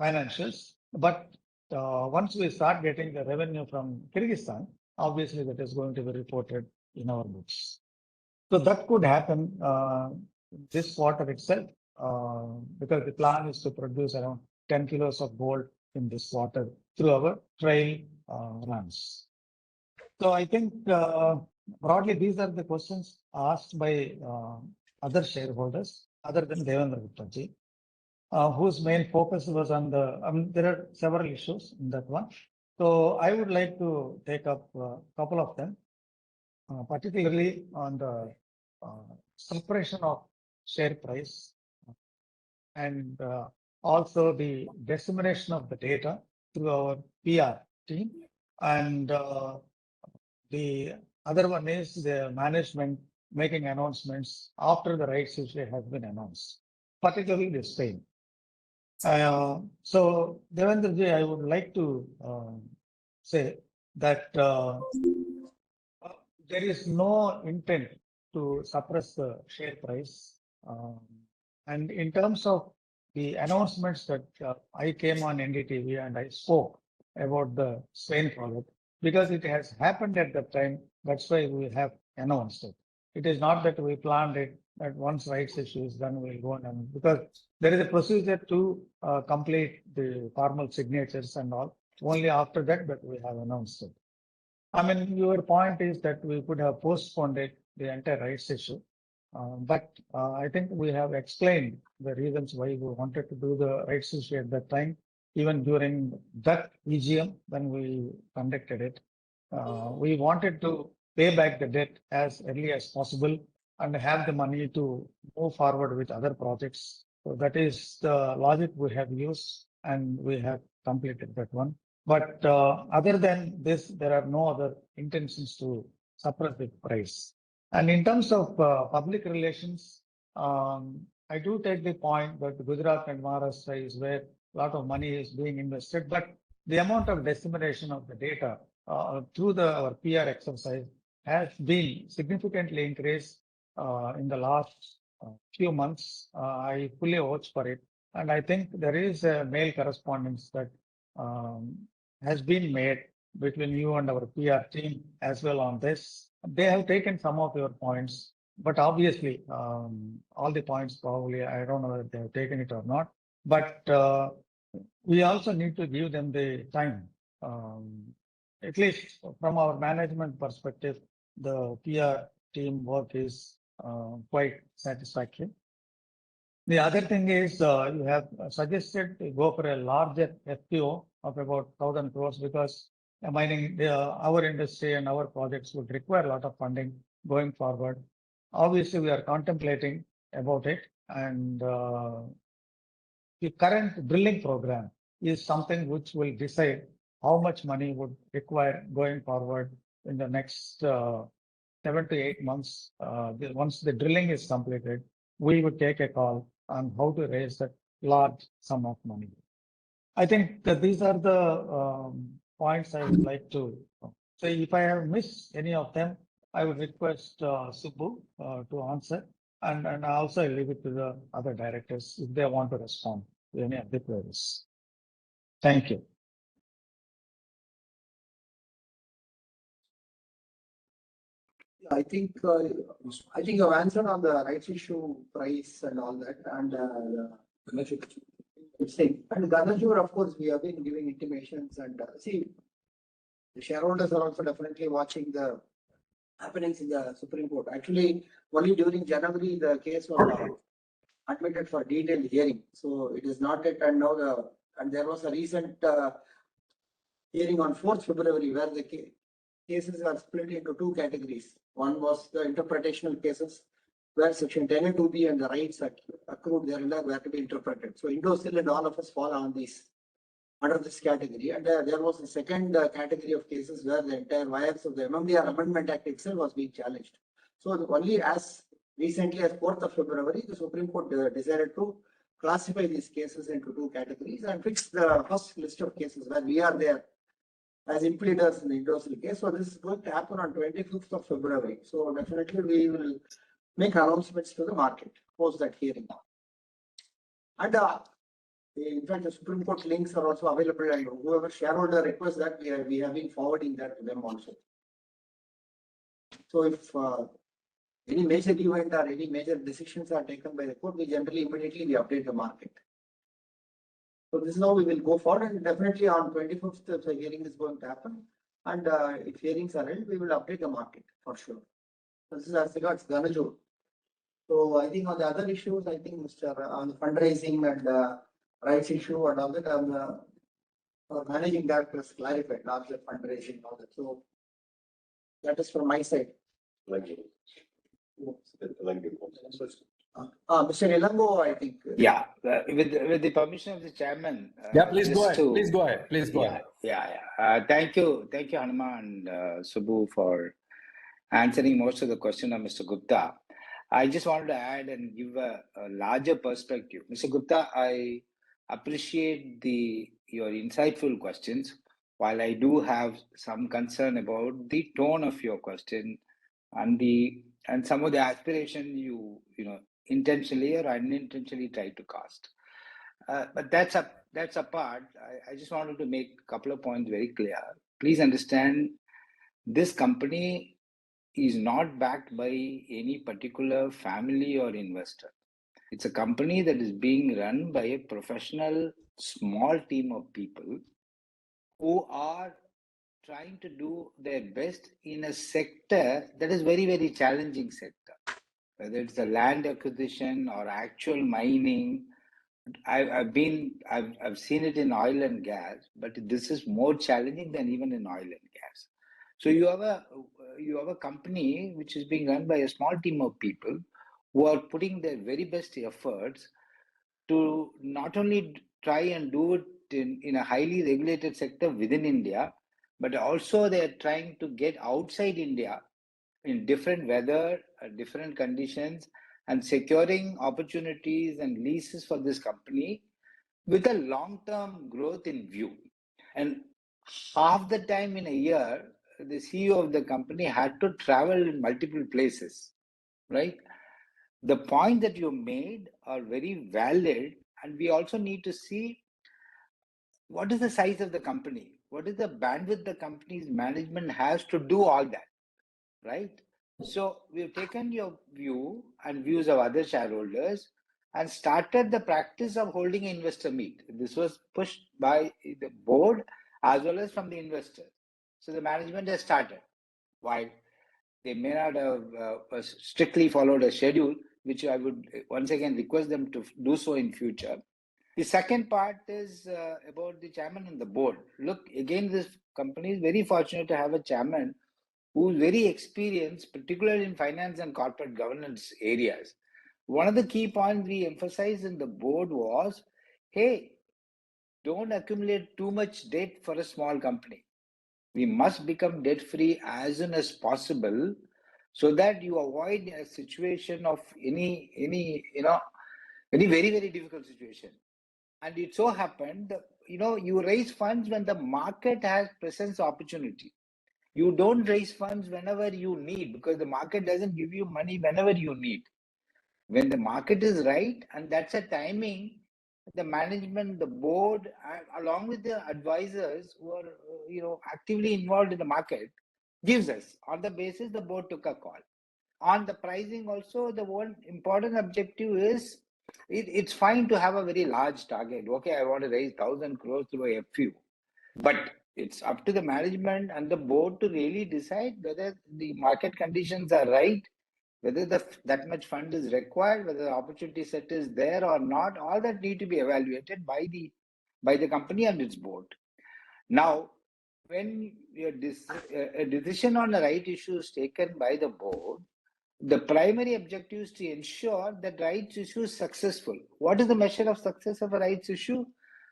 financials. But once we start getting the revenue from Kyrgyzstan, obviously that is going to be reported in our books. So that could happen this quarter itself, because the plan is to produce around 10 kilos of gold in this quarter through our trial runs. So I think broadly these are the questions asked by other shareholders other than Devendra Guptaji, whose main focus was on the, there are several issues in that one. So I would like to take up a couple of them, particularly on the suppression of share price and also the dissemination of the data through our PR team. And the other one is the management making announcements after the rights issue has been announced, particularly the Spain. So Devendraji, I would like to say that there is no intent to suppress the share price. And in terms of the announcements that I came on NDTV and I spoke about the Spain project, because it has happened at that time, that's why we have announced it. It is not that we planned it, that once rights issue is done, we'll go on, because there is a procedure to complete the formal signatures and all. Only after that we have announced it. I mean, your point is that we could have postponed it, the entire rights issue. But I think we have explained the reasons why we wanted to do the rights issue at that time, even during that EGM when we conducted it. We wanted to pay back the debt as early as possible and have the money to move forward with other projects. So that is the logic we have used, and we have completed that one. But other than this, there are no other intentions to suppress the price. And in terms of public relations, I do take the point that Gujarat and Maharashtra is where a lot of money is being invested, but the amount of dissemination of the data through our PR exercise has been significantly increased in the last few months. I fully vouch for it. And I think there is a mail correspondence that has been made between you and our PR team as well on this. They have taken some of your points, but obviously all the points probably, I don't know if they have taken it or not, but we also need to give them the time. At least from our management perspective, the PR team work is quite satisfactory. The other thing is you have suggested to go for a larger FPO of about 1,000 crores because mining, our industry and our projects would require a lot of funding going forward. Obviously, we are contemplating about it, and the current drilling program is something which will decide how much money would require going forward in the next 7 to 8 months. Once the drilling is completed, we would take a call on how to raise that large sum of money. I think that these are the points I would like to say. If I have missed any of them, I would request Subbu to answer, and also I leave it to the other directors if they want to respond to any of the queries. Thank you. I think you've answered on the rights issue price and all that, and Ganajur, of course, we have been giving intimations, and see, the shareholders are also definitely watching the happenings in the Supreme Court. Actually, only during January the case was admitted for detailed hearing, so it is not yet. And now there was a recent hearing on 4th February where the cases are split into two categories. One was the interpretational cases, where section 10A2B and the rights accrued therein were to be interpreted. So Indosil and all of us fall on these under this category. And there was a second category of cases where the entire wires of the MMDR Amendment Act itself was being challenged. So only as recently as 4th of February, the Supreme Court decided to classify these cases into two categories and fix the first list of cases where we are there as impleaders in the Indosil case. So this is going to happen on 25th of February. So definitely we will make announcements to the market post that hearing. And In fact, the Supreme Court links are also available, and whoever shareholder requests that, we have been forwarding that to them also. So if any major event or any major decisions are taken by the court, we generally immediately we update the market. So this is how we will go forward, and definitely on 25th the hearing is going to happen, and if hearings are held, we will update the market for sure. This is as regards Dhanaju. So I think on the other issues, I think Mr. on the fundraising and rights issue and all that, our managing director has clarified, not the fundraising and all that. So that is from my side. Thank you. Mr. Elango, I think. Yeah, with the permission of the chairman. Yeah, please go ahead. Please go ahead. Please go ahead. Thank you, Hanuman and Subbu for answering most of the question of Mr. Gupta. I just wanted to add and give a larger perspective. Mr. Gupta, I appreciate your insightful questions. While I do have some concern about the tone of your question and some of the aspiration you intentionally or unintentionally try to cast. But that's apart. I just wanted to make a couple of points very clear. Please understand, this company is not backed by any particular family or investor. It's a company that is being run by a professional small team of people who are trying to do their best in a sector that is very, very challenging sector. Whether it's a land acquisition or actual mining, I've seen it in oil and gas, but this is more challenging than even in oil and gas. So you have a company which is being run by a small team of people who are putting their very best efforts to not only try and do it in a highly regulated sector within India, but also they're trying to get outside India in different weather, different conditions, and securing opportunities and leases for this company with a long-term growth in view. And half the time in a year, the CEO of the company had to travel in multiple places, right? The point that you made are very valid, and we also need to see what is the size of the company, what is the bandwidth the company's management has to do all that, right? So we've taken your view and views of other shareholders and started the practice of holding an investor meet. This was pushed by the board as well as from the investors. So the management has started. While they may not have strictly followed a schedule, which I would once again request them to do so in future. The second part is about the chairman and the board. Look, again, this company is very fortunate to have a chairman who is very experienced, particularly in finance and corporate governance areas. One of the key points we emphasized in the board was, hey, don't accumulate too much debt for a small company. We must become debt-free as soon as possible so that you avoid a situation of any very, very difficult situation. And it so happened, you raise funds when the market has presents opportunity. You don't raise funds whenever you need, because the market doesn't give you money whenever you need. When the market is right, and that's a timing, the management, the board, along with the advisors who are actively involved in the market, gives us. On the basis, the board took a call. On the pricing also, the one important objective is, it's fine to have a very large target. Okay, I want to raise 1,000 crores through a FU. But it's up to the management and the board to really decide whether the market conditions are right, whether that much fund is required, whether the opportunity set is there or not. All that need to be evaluated by the company and its board. Now, when a decision on the right issue is taken by the board, the primary objective is to ensure that rights issue is successful. What is the measure of success of a rights issue?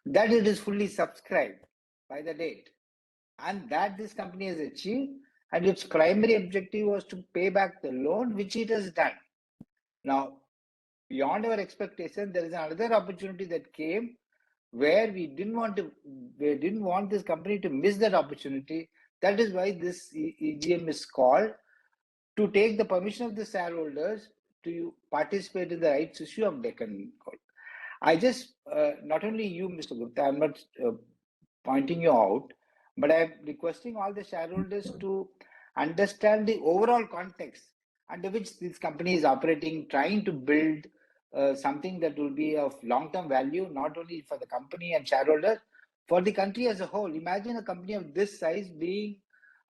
That it is fully subscribed by the date, and that this company has achieved, and its primary objective was to pay back the loan, which it has done. Now, beyond our expectation, there is another opportunity that came where we didn't want this company to miss that opportunity. That is why this EGM is called, to take the permission of the shareholders to participate in the rights issue of Deccan Gold. I just not only you, Mr. Gupta, I'm not pointing you out, but I'm requesting all the shareholders to understand the overall context under which this company is operating, trying to build something that will be of long-term value, not only for the company and shareholders, for the country as a whole. Imagine a company of this size being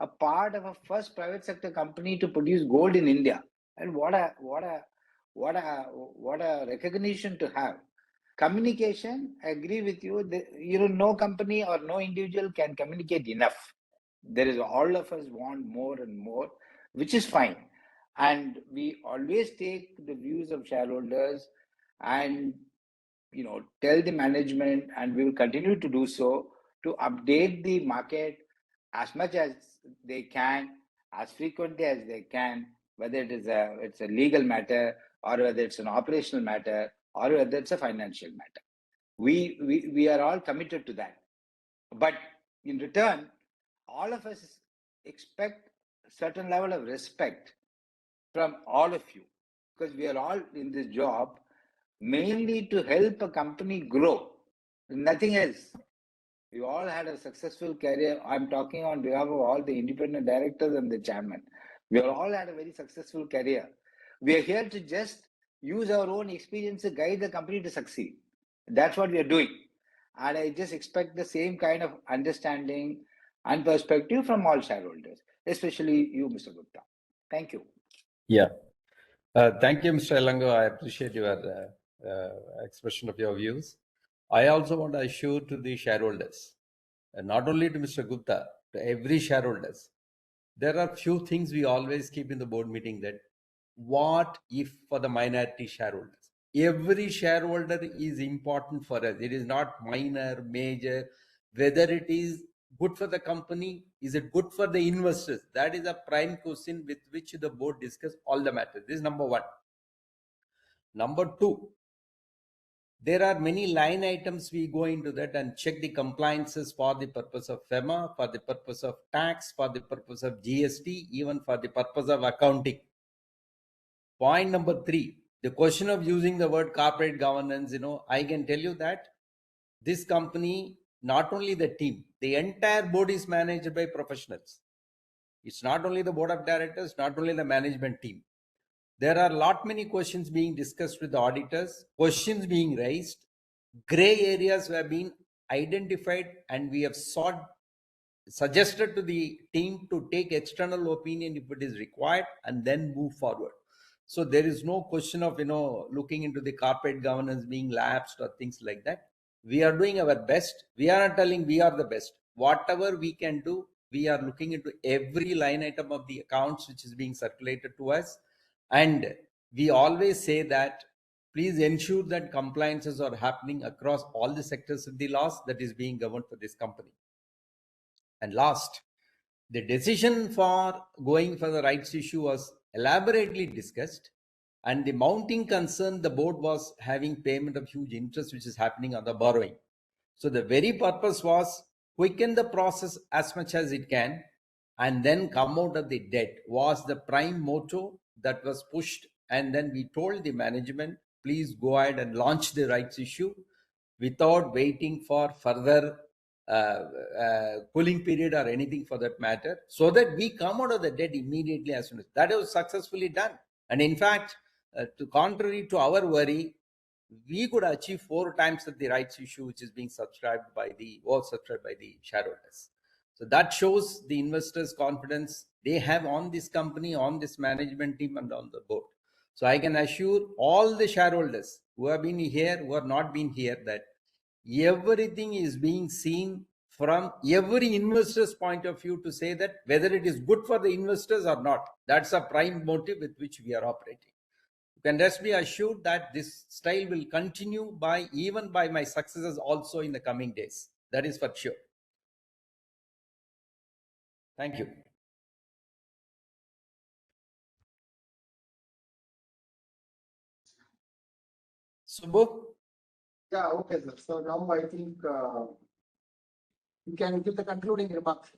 a part of a first private sector company to produce gold in India, and what a recognition to have. Communication, I agree with you. No company or no individual can communicate enough. All of us want more and more, which is fine. And we always take the views of shareholders and tell the management, and we will continue to do so, to update the market as much as they can, as frequently as they can, whether it's a legal matter, or whether it's an operational matter, or whether it's a financial matter. We are all committed to that. But in return, all of us expect a certain level of respect from all of you, because we are all in this job mainly to help a company grow, nothing else. We all had a successful career. I'm talking on behalf of all the independent directors and the chairman. We all had a very successful career. We are here to just use our own experience to guide the company to succeed. That's what we are doing. And I just expect the same kind of understanding and perspective from all shareholders, especially you, Mr. Gupta. Thank you. Yeah. Thank you, Mr. Elango. I appreciate your expression of your views. I also want to assure to the shareholders, not only to Mr. Gupta, to every shareholders, there are few things we always keep in the board meeting, that what if for the minority shareholders. Every shareholder is important for us. It is not minor, major, whether it is good for the company, is it good for the investors? That is a prime question with which the board discuss all the matters. This is number one. Number two, there are many line items. We go into that and check the compliances for the purpose of FEMA, for the purpose of tax, for the purpose of GST, even for the purpose of accounting. Point number three, the question of using the word corporate governance, I can tell you that this company, not only the team, the entire board is managed by professionals. It's not only the board of directors, not only the management team. There are many questions being discussed with the auditors, questions being raised, gray areas have been identified, and we have suggested to the team to take external opinion if it is required, and then move forward. So there is no question of looking into the corporate governance being lapsed or things like that. We are doing our best. We are not telling we are the best. Whatever we can do, we are looking into every line item of the accounts which is being circulated to us. And we always say that please ensure that compliances are happening across all the sectors of the laws that is being governed for this company. And last, the decision for going for the rights issue was elaborately discussed, and the mounting concern, the board was having payment of huge interest which is happening on the borrowing. So the very purpose was quicken the process as much as it can and then come out of the debt was the prime motto that was pushed. And then we told the management, please go ahead and launch the rights issue without waiting for further cooling period or anything for that matter, so that we come out of the debt immediately as soon as that was successfully done. And in fact, to contrary to our worry, we could achieve 4 times the rights issue which is being subscribed by the shareholders. So that shows the investors' confidence they have on this company, on this management team, and on the board. So I can assure all the shareholders who have been here, who have not been here, that everything is being seen from every investor's point of view to say that whether it is good for the investors or not. That's a prime motive with which we are operating. You can just be assured that this style will continue even by my successors also in the coming days. That is for sure. Thank you. Subbu? Yeah, okay, sir. So now I think you can give the concluding remarks.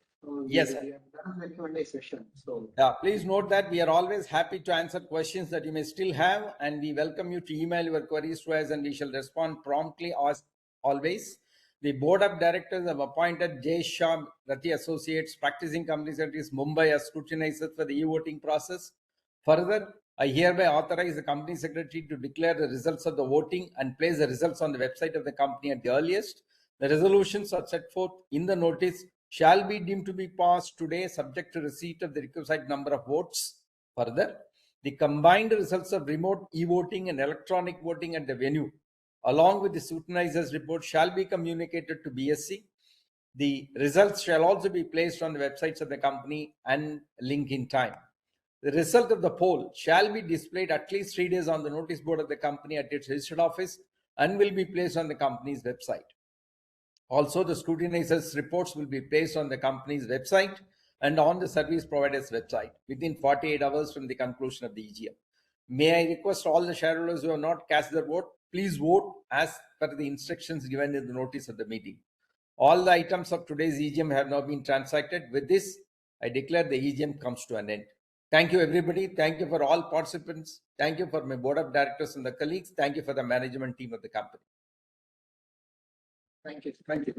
Yes, sir. We have done the Q&A session. So Yeah, please note that we are always happy to answer questions that you may still have, and we welcome you to email your queries to us, and we shall respond promptly as always. The board of directors have appointed J. Shah Rati Associates, practicing company secretaries, Mumbai, as scrutinizers for the e-voting process. Further, I hereby authorize the company secretary to declare the results of the voting and place the results on the website of the company at the earliest. The resolutions are set forth in the notice shall be deemed to be passed today, subject to receipt of the requisite number of votes. Further, the combined results of remote e-voting and electronic voting at the venue, along with the scrutinizer's report, shall be communicated to BSC. The results shall also be placed on the websites of the company and link in time. The result of the poll shall be displayed at least 3 days on the notice board of the company at its registered office and will be placed on the company's website. Also, the scrutinizers' reports will be placed on the company's website and on the service provider's website within 48 hours from the conclusion of the EGM. May I request all the shareholders who have not cast their vote, please vote as per the instructions given in the notice of the meeting. All the items of today's EGM have now been transacted. With this, I declare the EGM comes to an end. Thank you, everybody. Thank you for all participants. Thank you for my board of directors and the colleagues. Thank you for the management team of the company. thank you. Thank you.